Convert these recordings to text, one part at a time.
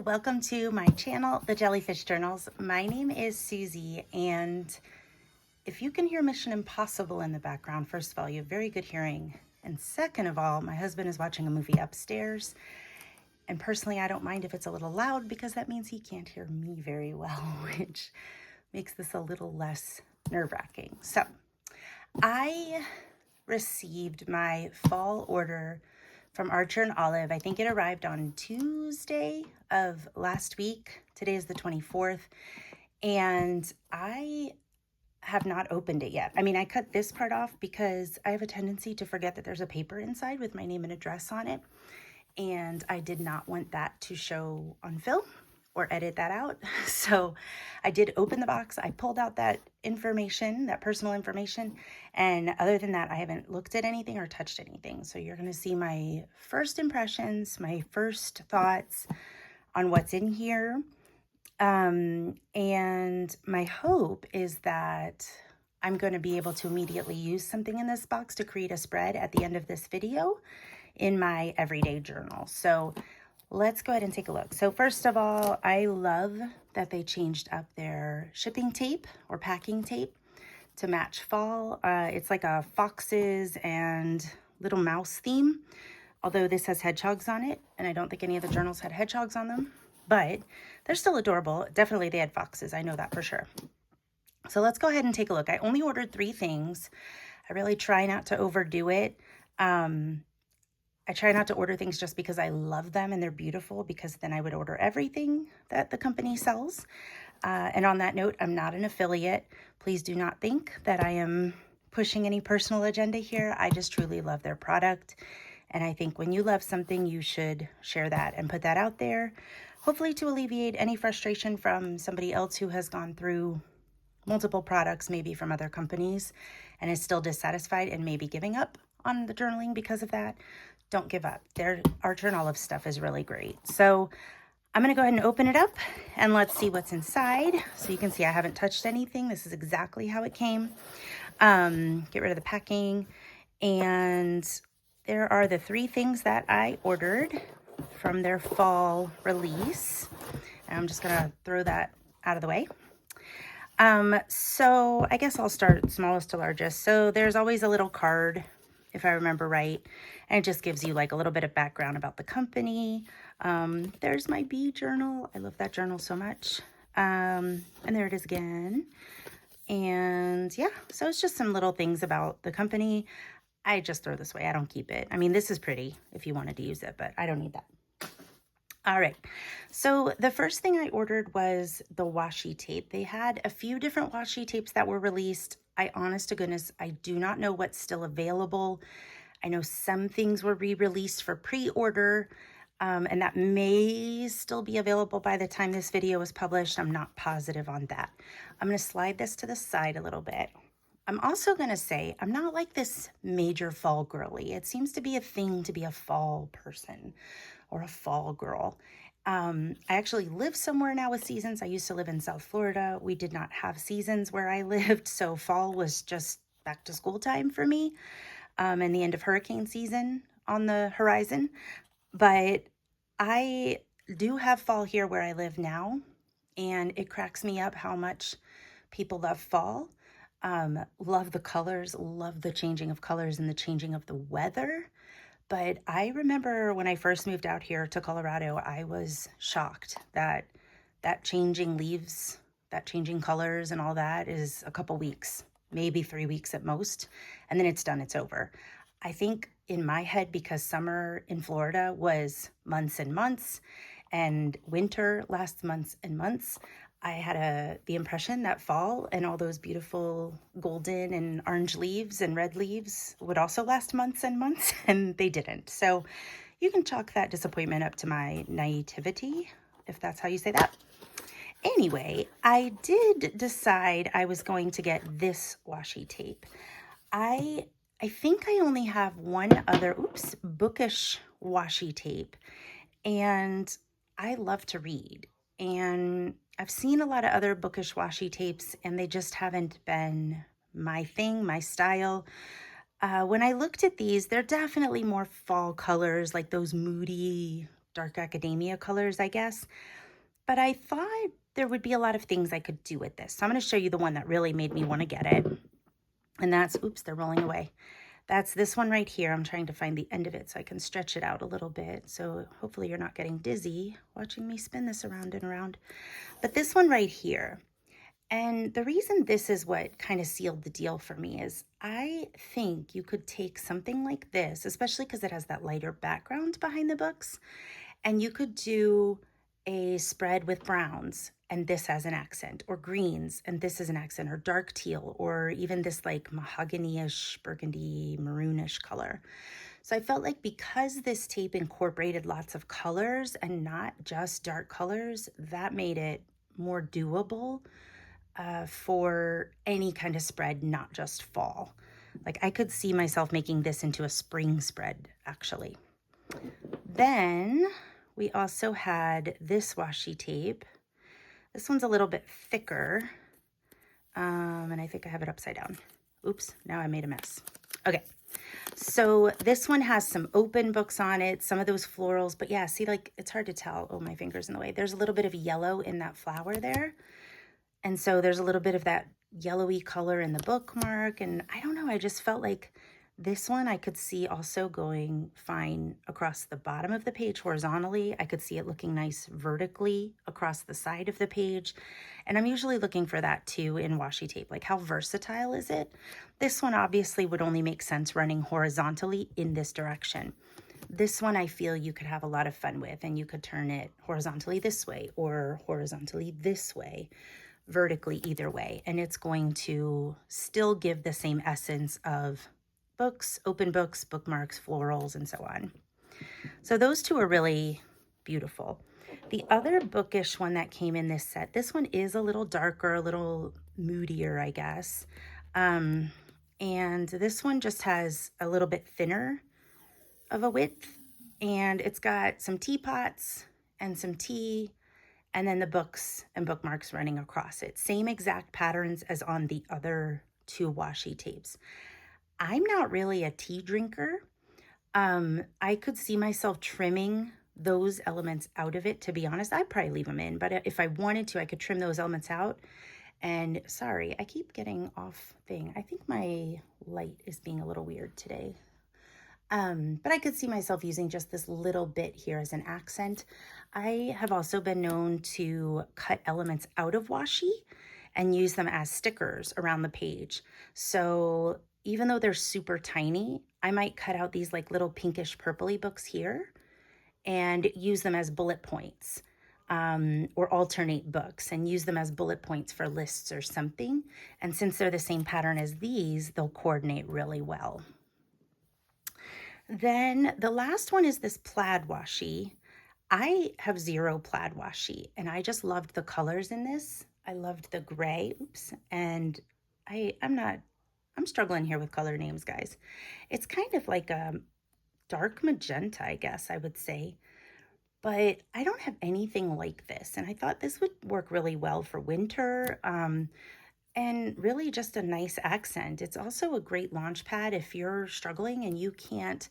welcome to my channel, The Jellyfish Journals. My name is Susie, and if you can hear Mission Impossible in the background, first of all, you have very good hearing. And second of all, my husband is watching a movie upstairs. And personally, I don't mind if it's a little loud because that means he can't hear me very well, which makes this a little less nerve-wracking. So, I received my fall order from Archer and Olive. I think it arrived on Tuesday of last week. Today is the 24th, and I have not opened it yet. I mean, I cut this part off because I have a tendency to forget that there's a paper inside with my name and address on it, and I did not want that to show on film or edit that out. So I did open the box. I pulled out that information, that personal information. And other than that, I haven't looked at anything or touched anything. So you're going to see my first impressions, my first thoughts on what's in here. And my hope is that I'm going to be able to immediately use something in this box to create a spread at the end of this video in my everyday journal. So let's go ahead and take a look. So first of all, I love that they changed up their shipping tape or packing tape to match fall. It's like a foxes and little mouse theme, although this has hedgehogs on it, and I don't think any of the journals had hedgehogs on them, but they're still adorable. Definitely they had foxes, I know that for sure. So let's go ahead and take a look. I only ordered 3 things. I really try not to overdo it. I try not to order things just because I love them and they're beautiful, because then I would order everything that the company sells. And on that note, I'm not an affiliate. Please do not think that I am pushing any personal agenda here. I just truly love their product. And I think when you love something, you should share that and put that out there, hopefully to alleviate any frustration from somebody else who has gone through multiple products, maybe from other companies, and is still dissatisfied and maybe giving up on the journaling because of that. Don't give up. Our Journal of stuff is really great. So I'm going to go ahead and open it up and let's see what's inside. So you can see I haven't touched anything. This is exactly how it came. Get rid of the packing. And there are the 3 things that I ordered from their fall release. And I'm just going to throw that out of the way. So I guess I'll start smallest to largest. So there's always a little card, if I remember right, and it just gives you like a little bit of background about the company. There's my bee journal. I love that journal so much. And there it is again. And yeah, so it's just some little things about the company. I just throw this away. I don't keep it. I mean, this is pretty if you wanted to use it, but I don't need that. All right, so the first thing I ordered was the washi tape. They had a few different washi tapes that were released. Honest to goodness, I do not know what's still available. I know some things were re-released for pre-order, and that may still be available by the time this video is published. I'm not positive on that. I'm going to slide this to the side a little bit. I'm also going to say I'm not like this major fall girly. It seems to be a thing to be a fall person or a fall girl. I actually live somewhere now with seasons. I used to live in South Florida. We did not have seasons where I lived, so fall was just back to school time for me, and the end of hurricane season on the horizon. But I do have fall here where I live now, and it cracks me up how much people love fall. Love the colors, love the changing of colors and the changing of the weather. But I remember when I first moved out here to Colorado, I was shocked that changing leaves, that changing colors and all that is a couple weeks, maybe 3 weeks at most, and then it's done, it's over. I think in my head, because summer in Florida was months and months and winter lasts months and months, I had the impression that fall and all those beautiful golden and orange leaves and red leaves would also last months and months, and they didn't. So you can chalk that disappointment up to my naivety, if that's how you say that. Anyway, I did decide I was going to get this washi tape. I think I only have one other, bookish washi tape, and I love to read. And I've seen a lot of other bookish washi tapes, and they just haven't been my thing, my style. When I looked at these, they're definitely more fall colors, like those moody dark academia colors, I guess. But I thought there would be a lot of things I could do with this. So I'm going to show you the one that really made me want to get it. And that's, oops, they're rolling away. That's this one right here. I'm trying to find the end of it so I can stretch it out a little bit. So hopefully you're not getting dizzy watching me spin this around and around. But this one right here. And the reason this is what kind of sealed the deal for me is I think you could take something like this, especially because it has that lighter background behind the books, and you could do a spread with browns and this as an accent, or greens and this as an accent, or dark teal, or even this like mahogany-ish, burgundy, maroonish color. So I felt like because this tape incorporated lots of colors and not just dark colors, that made it more doable for any kind of spread, not just fall. Like I could see myself making this into a spring spread, actually. Then we also had this washi tape. This one's a little bit thicker, and I think I have it upside down. Oops, now I made a mess. Okay, so this one has some open books on it, some of those florals, but yeah, see, like, it's hard to tell. Oh, my finger's in the way. There's a little bit of yellow in that flower there. And so there's a little bit of that yellowy color in the bookmark. And I don't know, I just felt like this one I could see also going fine across the bottom of the page horizontally. I could see it looking nice vertically across the side of the page. And I'm usually looking for that too in washi tape. Like, how versatile is it? This one obviously would only make sense running horizontally in this direction. This one I feel you could have a lot of fun with, and you could turn it horizontally this way or horizontally this way, vertically either way, and it's going to still give the same essence of books, open books, bookmarks, florals, and so on. So those two are really beautiful. The other bookish one that came in this set, this one is a little darker, a little moodier, I guess. And this one just has a little bit thinner of a width, and it's got some teapots and some tea, and then the books and bookmarks running across it. Same exact patterns as on the other two washi tapes. I'm not really a tea drinker. I could see myself trimming those elements out of it, to be honest. I'd probably leave them in, but if I wanted to, I could trim those elements out. And sorry, I keep getting off thing. I think my light is being a little weird today. But I could see myself using just this little bit here as an accent. I have also been known to cut elements out of washi and use them as stickers around the page. So even though they're super tiny, I might cut out these like little pinkish purpley books here and use them as bullet points, or alternate books and use them as bullet points for lists or something. And since they're the same pattern as these, they'll coordinate really well. Then the last one is this plaid washi. I have zero plaid washi, and I just loved the colors in this. I loved the gray, oops, and I'm struggling here with color names, guys. It's kind of like a dark magenta, I guess I would say, but I don't have anything like this, and I thought this would work really well for winter, and really just a nice accent. It's also a great launch pad if you're struggling and you can't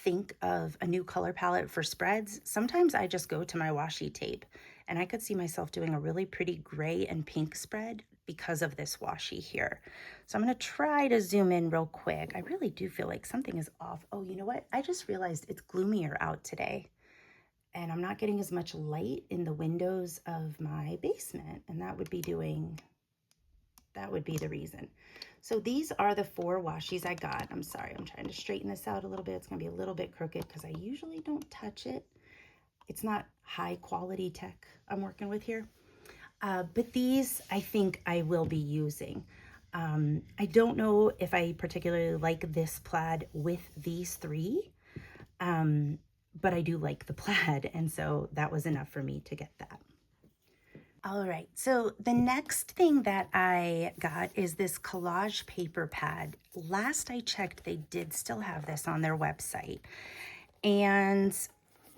think of a new color palette for spreads. Sometimes I just go to my washi tape, and I could see myself doing a really pretty gray and pink spread because of this washi here. So I'm going to try to zoom in real quick. I really do feel like something is off. Oh, you know what? I just realized it's gloomier out today, and I'm not getting as much light in the windows of my basement, and that would be the reason. So these are the 4 washis I got. I'm sorry, I'm trying to straighten this out a little bit. It's gonna be a little bit crooked because I usually don't touch it. It's not high quality tech I'm working with here. But these I think I will be using. I don't know if I particularly like this plaid with these 3, but I do like the plaid, and so that was enough for me to get that. All right, so the next thing that I got is this collage paper pad. Last I checked, they did still have this on their website. And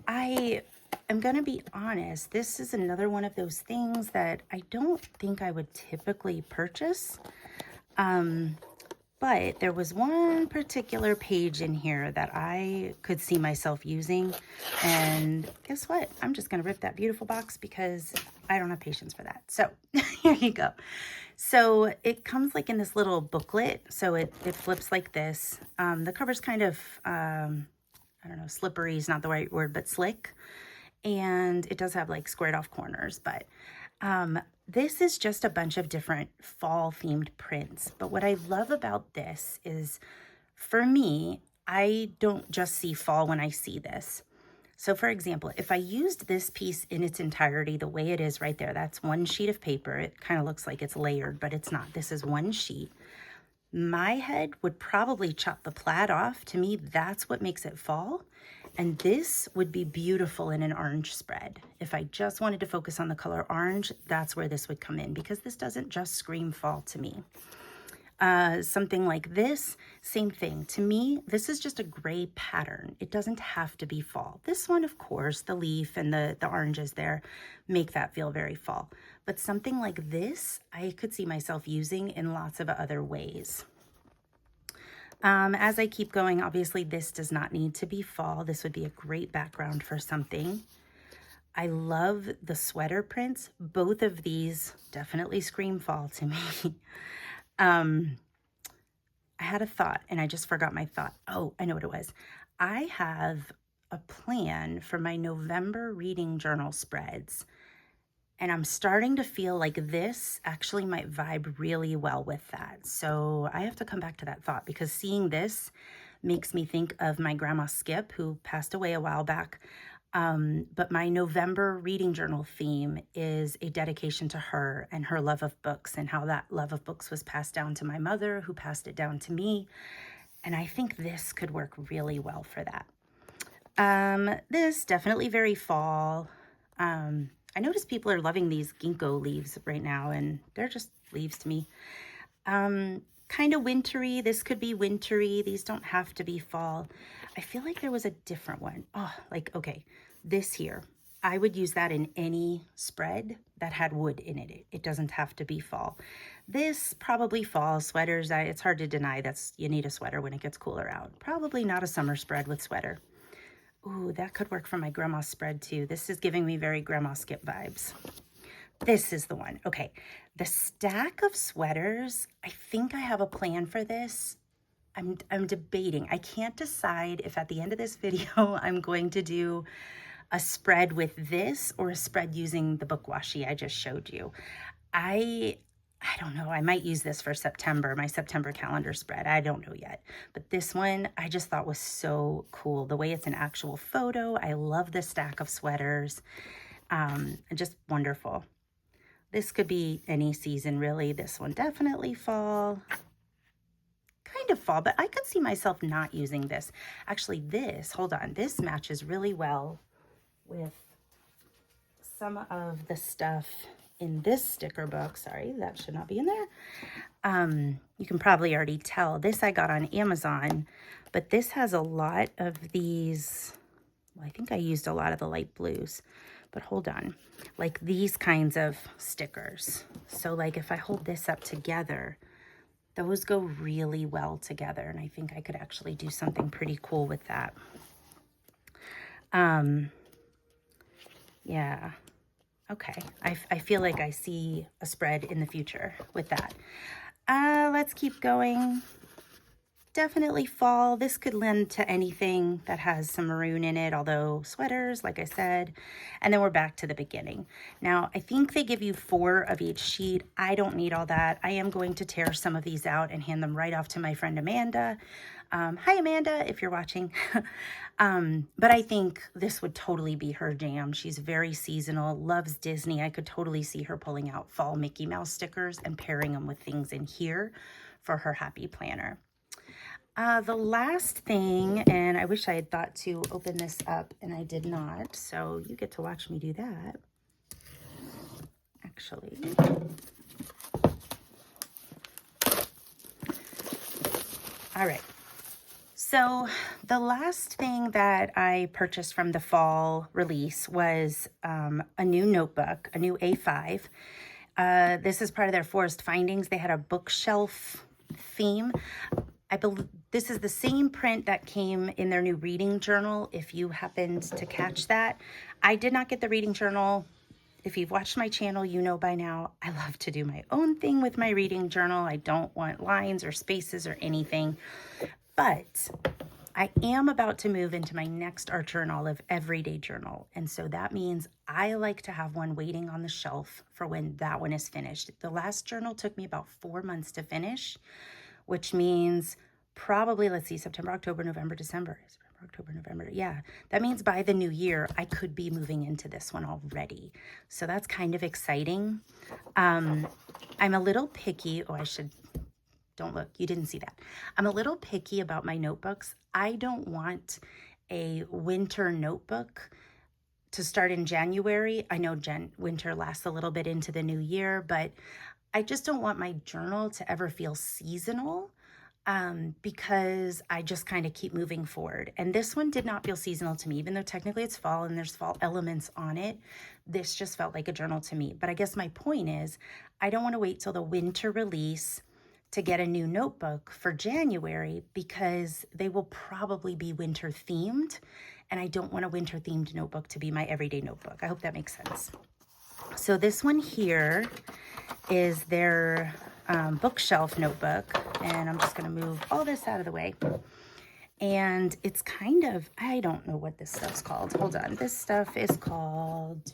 I am going to be honest, this is another one of those things that I don't think I would typically purchase. But there was one particular page in here that I could see myself using. And guess what? I'm just going to rip that beautiful box because I don't have patience for that. So here you go. So it comes like in this little booklet. So it flips like this. The cover's kind of, I don't know, slippery is not the right word, but slick. And it does have like squared off corners, but this is just a bunch of different fall themed prints. But what I love about this is, for me, I don't just see fall when I see this. So for example, if I used this piece in its entirety, the way it is right there, that's one sheet of paper. It kind of looks like it's layered, but it's not. This is one sheet. My head would probably chop the plaid off. To me, that's what makes it fall. And this would be beautiful in an orange spread. If I just wanted to focus on the color orange, that's where this would come in, because this doesn't just scream fall to me. Something like this, same thing. To me, this is just a gray pattern. It doesn't have to be fall. This one, of course, the leaf and the oranges there make that feel very fall. But something like this, I could see myself using in lots of other ways. As I keep going, obviously this does not need to be fall. This would be a great background for something. I love the sweater prints. Both of these definitely scream fall to me. I had a thought and I just forgot my thought. Oh, I know what it was. I have a plan for my November reading journal spreads. And I'm starting to feel like this actually might vibe really well with that. So I have to come back to that thought, because seeing this makes me think of my grandma Skip, who passed away a while back. But my November reading journal theme is a dedication to her and her love of books, and how that love of books was passed down to my mother, who passed it down to me. And I think this could work really well for that. This definitely very fall. I notice people are loving these ginkgo leaves right now, and they're just leaves to me. Kind of wintry. This could be wintry. These don't have to be fall. I feel like there was a different one. Oh, like, okay, this here. I would use that in any spread that had wood in it. It doesn't have to be fall. This probably fall. Sweaters, it's hard to deny you need a sweater when it gets cooler out. Probably not a summer spread with sweater. Ooh, that could work for my grandma's spread too. This is giving me very grandma Skip vibes. This is the one. Okay, the stack of sweaters, I think I have a plan for this. I'm debating. I can't decide if at the end of this video I'm going to do a spread with this or a spread using the book washi I just showed you. I don't know. I might use this for September, my September calendar spread. I don't know yet. But this one I just thought was so cool. The way it's an actual photo. I love the stack of sweaters. Just wonderful. This could be any season, really. This one definitely fall. Kind of fall, but I could see myself not using this. Actually, this, hold on, this matches really well with some of the stuff in this sticker book. Sorry, that should not be in there. You can probably already tell. This I got on Amazon, but this has a lot of these. Well, I think I used a lot of the light blues, but hold on. Like these kinds of stickers. So like if I hold this up together, those go really well together. And I think I could actually do something pretty cool with that. Yeah. Okay, I feel like I see a spread in the future with that. Let's keep going. Definitely fall. This could lend to anything that has some maroon in it, although sweaters, like I said. And then we're back to the beginning. Now, I think they give you 4 of each sheet. I don't need all that. I am going to tear some of these out and hand them right off to my friend Amanda. Hi, Amanda, if you're watching. But I think this would totally be her jam. She's very seasonal, loves Disney. I could totally see her pulling out fall Mickey Mouse stickers and pairing them with things in here for her happy planner. The last thing, and I wish I had thought to open this up and I did not, so you get to watch me do that. Actually. All right. So the last thing that I purchased from the fall release was a new notebook, a new A5. This is part of their Forest Findings. They had a bookshelf theme. I believe this is the same print that came in their new reading journal, if you happened to catch that. I did not get the reading journal. If you've watched my channel, you know by now, I love to do my own thing with my reading journal. I don't want lines or spaces or anything. But I am about to move into my next Archer and Olive everyday journal. And so that means I like to have one waiting on the shelf for when that one is finished. The last journal took me about 4 months to finish, which means probably, let's see, September, October, November, December. September, October, November. Yeah, that means by the new year, I could be moving into this one already. So that's kind of exciting. I'm a little picky. Oh, don't look, you didn't see that. I'm a little picky about my notebooks. I don't want a winter notebook to start in January. I know winter lasts a little bit into the new year, but I just don't want my journal to ever feel seasonal, because I just kind of keep moving forward. And this one did not feel seasonal to me, even though technically it's fall and there's fall elements on it. This just felt like a journal to me. But I guess my point is, I don't want to wait till the winter release to get a new notebook for January, because they will probably be winter themed. And I don't want a winter themed notebook to be my everyday notebook. I hope that makes sense. So this one here is their bookshelf notebook, and I'm just going to move all this out of the way. And it's kind of, I don't know what this stuff's called. Hold on. This stuff is called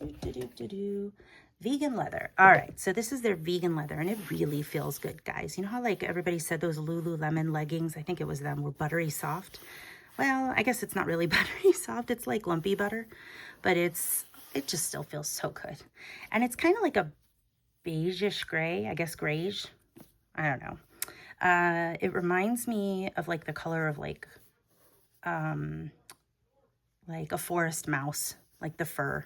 vegan leather. All right, so this is their vegan leather, and it really feels good, guys. You know how like everybody said those Lululemon leggings, I think it was them, were buttery soft? Well, I guess it's not really buttery soft. It's like lumpy butter, but it just still feels so good. And it's kind of like a beigeish gray, I guess grayish. I don't know. It reminds me of like the color of like a forest mouse, like the fur.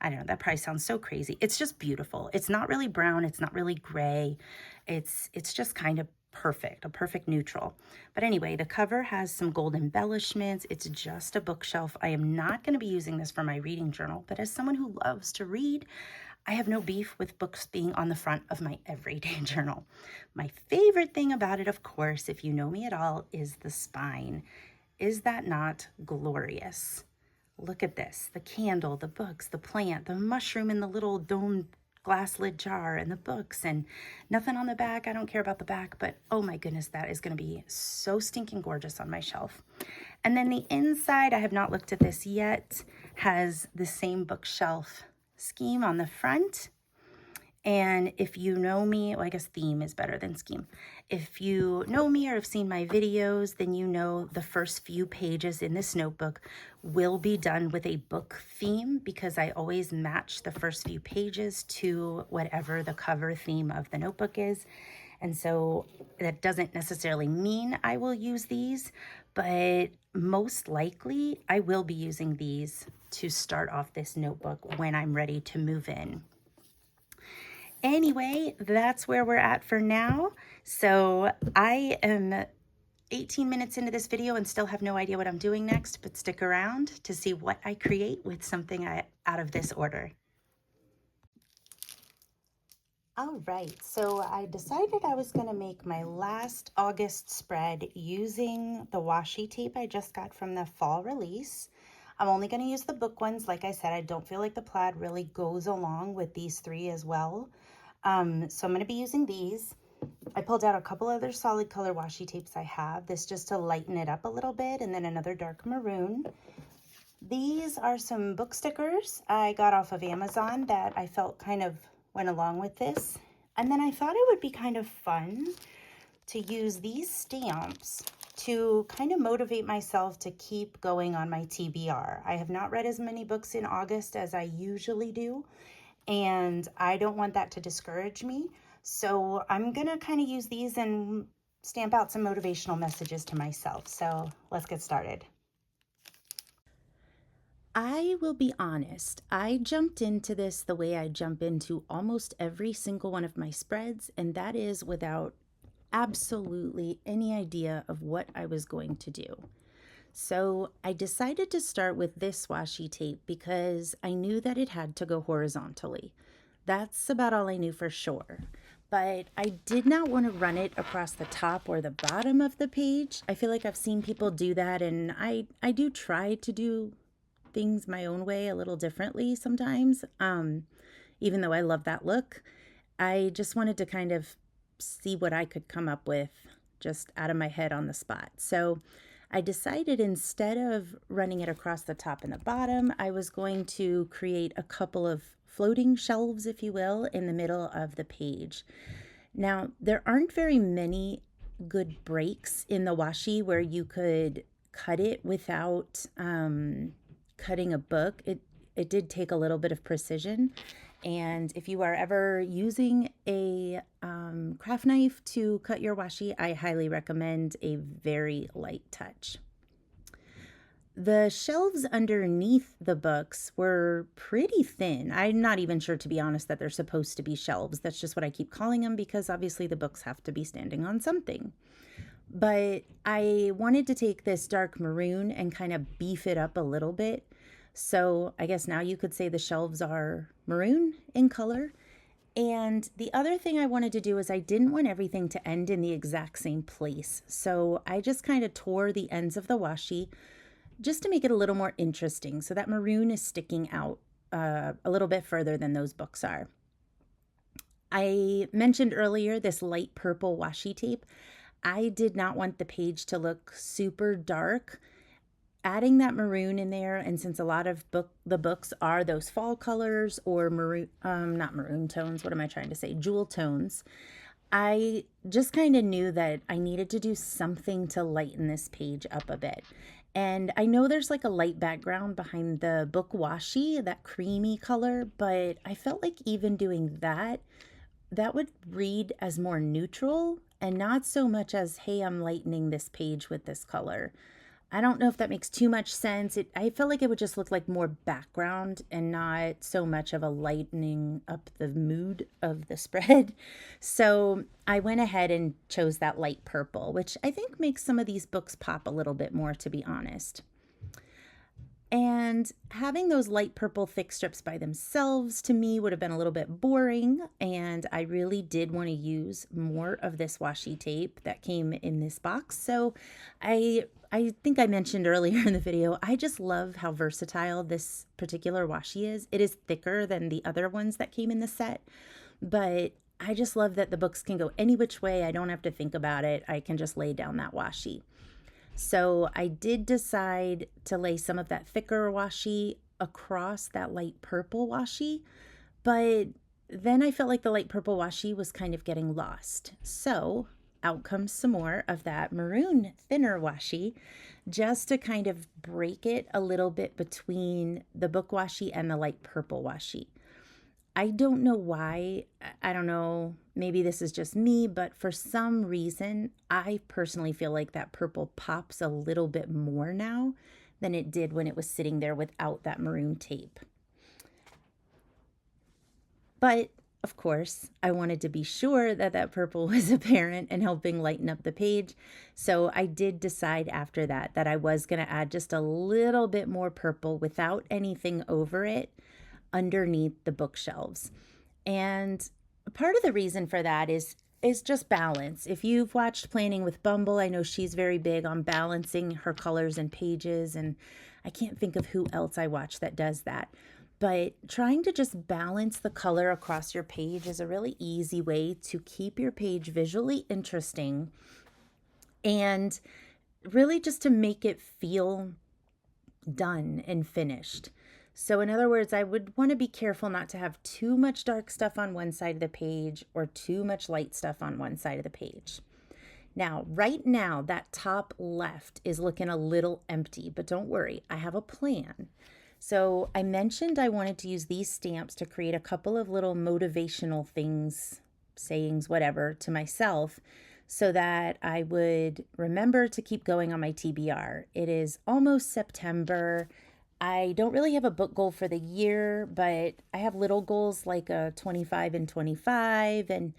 I don't know, that probably sounds so crazy. It's just beautiful. It's not really brown. It's not really gray. It's just kind of perfect, a perfect neutral. But anyway, the cover has some gold embellishments. It's just a bookshelf. I am not going to be using this for my reading journal, but as someone who loves to read, I have no beef with books being on the front of my everyday journal. My favorite thing about it, of course, if you know me at all, is the spine. Is that not glorious? Look at this, the candle, the books, the plant, the mushroom in the little domed glass lid jar, and the books, and nothing on the back. I don't care about the back, but oh my goodness, that is going to be so stinking gorgeous on my shelf. And then the inside, I have not looked at this yet, has the same bookshelf scheme on the front. And if you know me, well, I guess theme is better than scheme. If you know me or have seen my videos, then you know the first few pages in this notebook will be done with a book theme, because I always match the first few pages to whatever the cover theme of the notebook is. And so that doesn't necessarily mean I will use these, but most likely I will be using these to start off this notebook when I'm ready to move in. Anyway, that's where we're at for now. So I am 18 minutes into this video and still have no idea what I'm doing next, but stick around to see what I create with something out of this order. All right, so I decided I was going to make my last August spread using the washi tape I just got from the fall release. I'm only going to use the book ones. Like I said, I don't feel like the plaid really goes along with these three as well. So I'm going to be using these. I pulled out a couple other solid color washi tapes I have. This just to lighten it up a little bit, and then another dark maroon. These are some book stickers I got off of Amazon that I felt kind of went along with this. And then I thought it would be kind of fun to use these stamps to kind of motivate myself to keep going on my TBR. I have not read as many books in August as I usually do, and I don't want that to discourage me. So I'm gonna kind of use these and stamp out some motivational messages to myself. So let's get started. I will be honest, I jumped into this the way I jump into almost every single one of my spreads, and that is without absolutely any idea of what I was going to do. So I decided to start with this washi tape because I knew that it had to go horizontally. That's about all I knew for sure. but I did not want to run it across the top or the bottom of the page. I feel like I've seen people do that, and I do try to do things my own way a little differently sometimes, even though I love that look. I just wanted to kind of see what I could come up with just out of my head on the spot. So I decided instead of running it across the top and the bottom, I was going to create a couple of floating shelves, if you will, in the middle of the page. Now, there aren't very many good breaks in the washi where you could cut it without cutting a book. It did take a little bit of precision. And if you are ever using a craft knife to cut your washi, I highly recommend a very light touch. The shelves underneath the books were pretty thin. I'm not even sure, to be honest, that they're supposed to be shelves. That's just what I keep calling them because obviously the books have to be standing on something. But I wanted to take this dark maroon and kind of beef it up a little bit. So I guess now you could say the shelves are maroon in color. And the other thing I wanted to do is I didn't want everything to end in the exact same place. So I just kind of tore the ends of the washi just to make it a little more interesting. So that maroon is sticking out a little bit further than those books are. I mentioned earlier this light purple washi tape. I did not want the page to look super dark. Adding that maroon in there, and since a lot of the books are those fall colors or maroon, not maroon tones, what am I trying to say? Jewel tones. I just kind of knew that I needed to do something to lighten this page up a bit. And I know there's like a light background behind the book washi, that creamy color, but I felt like even doing that would read as more neutral and not so much as, hey, I'm lightening this page with this color. I don't know if that makes too much sense. I felt like it would just look like more background and not so much of a lightening up the mood of the spread. So I went ahead and chose that light purple, which I think makes some of these books pop a little bit more, to be honest. And having those light purple thick strips by themselves to me would have been a little bit boring, and I really did want to use more of this washi tape that came in this box. So I think I mentioned earlier in the video, I just love how versatile this particular washi is. It is thicker than the other ones that came in the set, but I just love that the books can go any which way. I don't have to think about it. I can just lay down that washi. So I did decide to lay some of that thicker washi across that light purple washi, but then I felt like the light purple washi was kind of getting lost. So out comes some more of that maroon thinner washi just to kind of break it a little bit between the book washi and the light purple washi. I don't know why. I don't know. Maybe this is just me, but for some reason, I personally feel like that purple pops a little bit more now than it did when it was sitting there without that maroon tape. But of course, I wanted to be sure that that purple was apparent and helping lighten up the page. So I did decide after that I was going to add just a little bit more purple without anything over it underneath the bookshelves. And part of the reason for that is just balance. If you've watched Planning with Bumble, I know she's very big on balancing her colors and pages, and I can't think of who else I watch that does that. But trying to just balance the color across your page is a really easy way to keep your page visually interesting and really just to make it feel done and finished. So in other words, I would want to be careful not to have too much dark stuff on one side of the page or too much light stuff on one side of the page. Now, right now, that top left is looking a little empty, but don't worry, I have a plan. So I mentioned I wanted to use these stamps to create a couple of little motivational things, sayings, whatever, to myself so that I would remember to keep going on my TBR. It is almost September. I don't really have a book goal for the year, but I have little goals like a 25 and 25. And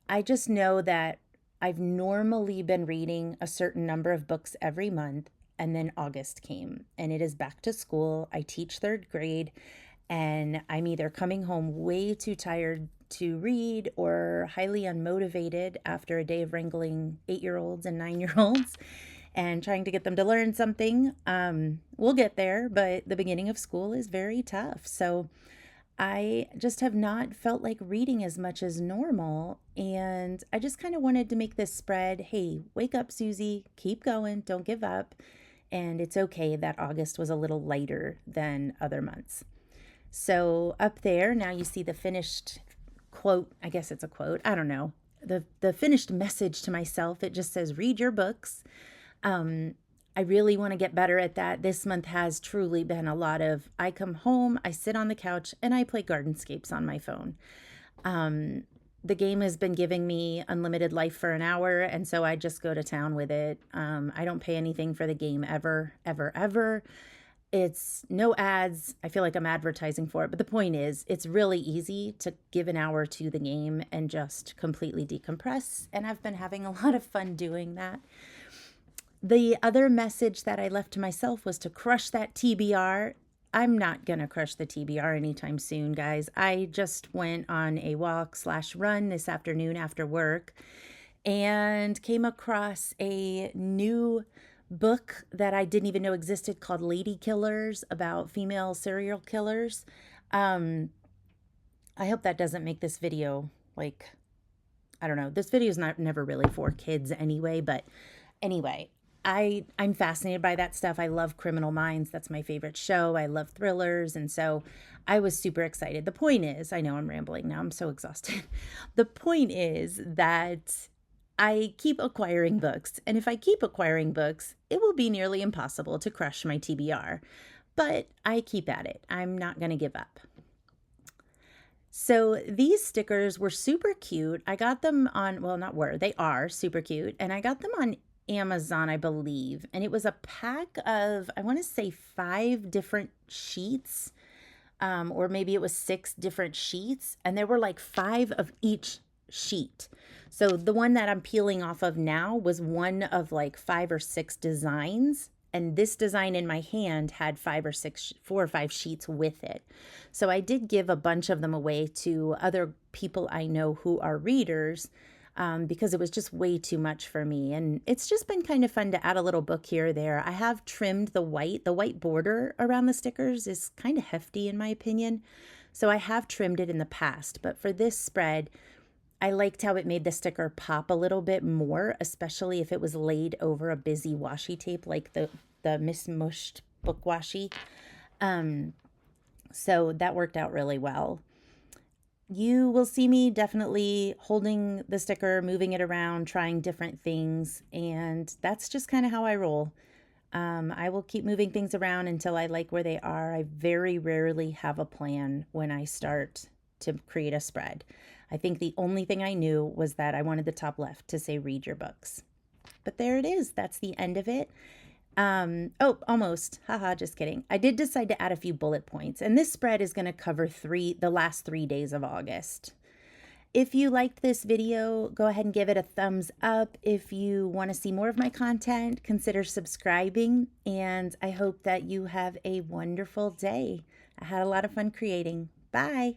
I just know that I've normally been reading a certain number of books every month. And then August came and it is back to school. I teach third grade and I'm either coming home way too tired to read or highly unmotivated after a day of wrangling 8-year-olds and 9-year-olds and trying to get them to learn something. We'll get there, but the beginning of school is very tough. So I just have not felt like reading as much as normal. And I just kind of wanted to make this spread. Hey, wake up, Susie, keep going, don't give up. And it's okay that August was a little lighter than other months. So up there, now you see the finished quote. I guess it's a quote. I don't know. The finished message to myself. It just says, read your books. I really want to get better at that. This month has truly been a lot of, I come home, I sit on the couch, and I play Gardenscapes on my phone. The game has been giving me unlimited life for an hour, and so I just go to town with it. I don't pay anything for the game ever, ever, ever. It's no ads. I feel like I'm advertising for it, but the point is, it's really easy to give an hour to the game and just completely decompress, and I've been having a lot of fun doing that. The other message that I left to myself was to crush that TBR. I'm not going to crush the TBR anytime soon, guys. I just went on a walk/run this afternoon after work and came across a new book that I didn't even know existed called Lady Killers, about female serial killers. I hope that doesn't make this video like, I don't know. This video is never really for kids anyway, but anyway, I'm fascinated by that stuff. I love Criminal Minds. That's my favorite show. I love thrillers. And so I was super excited. The point is, I know I'm rambling now. I'm so exhausted. The point is that I keep acquiring books. And if I keep acquiring books, it will be nearly impossible to crush my TBR. But I keep at it. I'm not going to give up. So these stickers were super cute. I got them on, well, not were, they are super cute. And I got them on Amazon, I believe. And it was a pack of, I want to say 5 different sheets, or maybe it was 6 different sheets. And there were like 5 of each sheet. So the one that I'm peeling off of now was one of like 5 or 6 designs. And this design in my hand had 4 or 5 sheets with it. So I did give a bunch of them away to other people I know who are readers, because it was just way too much for me. And it's just been kind of fun to add a little book here or there. I have trimmed the white border around the stickers is kind of hefty in my opinion. So I have trimmed it in the past, but for this spread, I liked how it made the sticker pop a little bit more, especially if it was laid over a busy washi tape like the Miss Mushed book washi. So that worked out really well. You will see me definitely holding the sticker, moving it around, trying different things, and that's just kind of how I roll. I will keep moving things around until I like where they are. I very rarely have a plan when I start to create a spread. I think the only thing I knew was that I wanted the top left to say read your books. But there it is. That's the end of it. Oh, almost. Haha, just kidding. I did decide to add a few bullet points, and this spread is going to cover the last 3 days of August. If you liked this video, go ahead and give it a thumbs up. If you want to see more of my content, consider subscribing, and I hope that you have a wonderful day. I had a lot of fun creating. Bye.